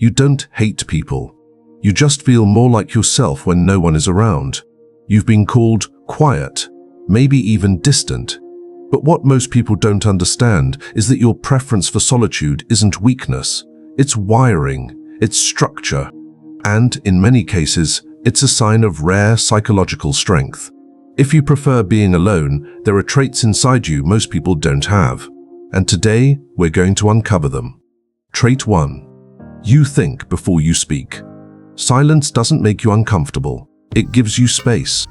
You don't hate people. You just feel more like yourself when no one is around. You've been called quiet, maybe even distant. But what most people don't understand is that your preference for solitude isn't weakness. It's wiring, it's structure, and in many cases, it's a sign of rare psychological strength. If you prefer being alone, there are traits inside you most people don't have. And today, we're going to uncover them. Trait 1. You think before you speak. Silence doesn't make you uncomfortable. It gives you space.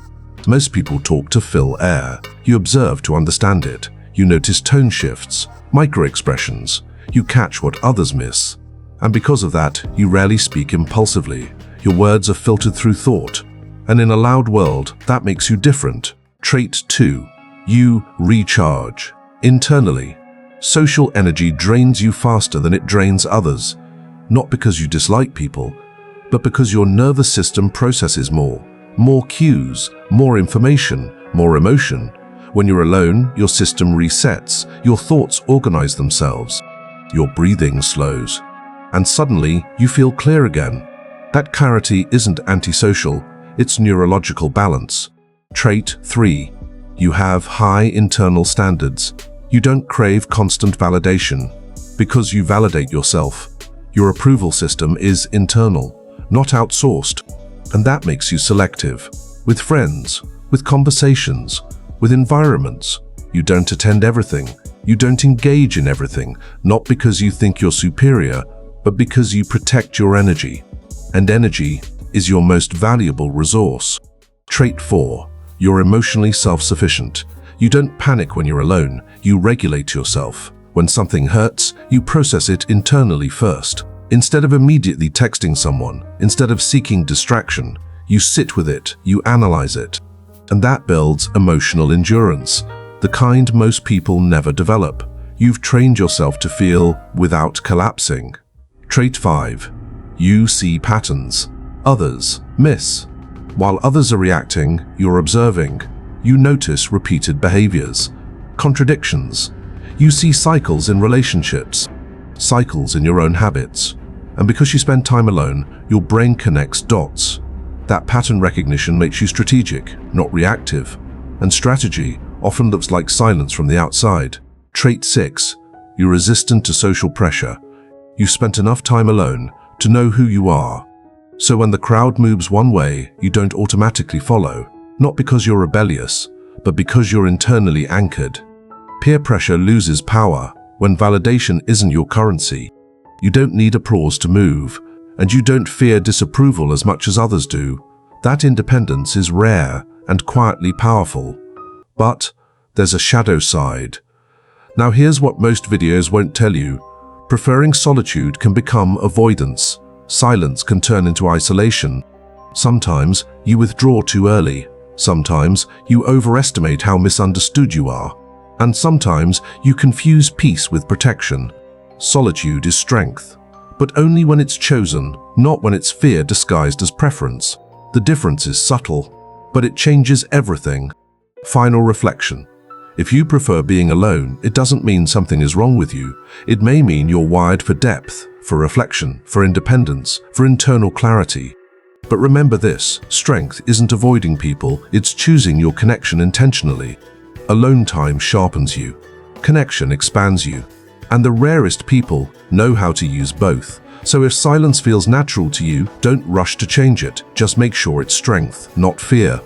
Most people talk to fill air. You observe to understand it. You notice tone shifts, micro-expressions. You catch what others miss. And because of that, you rarely speak impulsively. Your words are filtered through thought. And in a loud world, that makes you different. Trait 2. You recharge. Internally. Social energy drains you faster than it drains others. Not because you dislike people, but because your nervous system processes more cues, more information, more emotion. When you're alone, your system resets, your thoughts organize themselves, your breathing slows, and suddenly you feel clear again. That clarity isn't antisocial, it's neurological balance. Trait 3. You have high internal standards. You don't crave constant validation because you validate yourself. Your approval system is internal, not outsourced, and that makes you selective. With friends, with conversations, with environments, you don't attend everything. You don't engage in everything, not because you think you're superior, but because you protect your energy. And energy is your most valuable resource. Trait 4. You're emotionally self-sufficient. You don't panic when you're alone. You regulate yourself. When something hurts, you process it internally first. Instead of immediately texting someone, instead of seeking distraction, you sit with it, you analyze it. And that builds emotional endurance, the kind most people never develop. You've trained yourself to feel without collapsing. Trait 5. You see patterns. Others miss. While others are reacting, you're observing. You notice repeated behaviors, contradictions. You see cycles in relationships, cycles in your own habits. And because you spend time alone, your brain connects dots. That pattern recognition makes you strategic, not reactive. And strategy often looks like silence from the outside. Trait 6. You're resistant to social pressure. You've spent enough time alone to know who you are. So when the crowd moves one way, you don't automatically follow. Not because you're rebellious, but because you're internally anchored. Peer pressure loses power when validation isn't your currency. You don't need applause to move, and you don't fear disapproval as much as others do. That independence is rare and quietly powerful. But there's a shadow side. Now here's what most videos won't tell you. Preferring solitude can become avoidance. Silence can turn into isolation. Sometimes you withdraw too early. Sometimes you overestimate how misunderstood you are. And sometimes you confuse peace with protection. Solitude is strength, but only when it's chosen, not when it's fear disguised as preference. The difference is subtle, but it changes everything. Final reflection. If you prefer being alone, it doesn't mean something is wrong with you. It may mean you're wired for depth, for reflection, for independence, for internal clarity. But remember this, strength isn't avoiding people, it's choosing your connection intentionally. Alone time sharpens you. Connection expands you. And the rarest people know how to use both. So if silence feels natural to you, don't rush to change it. Just make sure it's strength, not fear.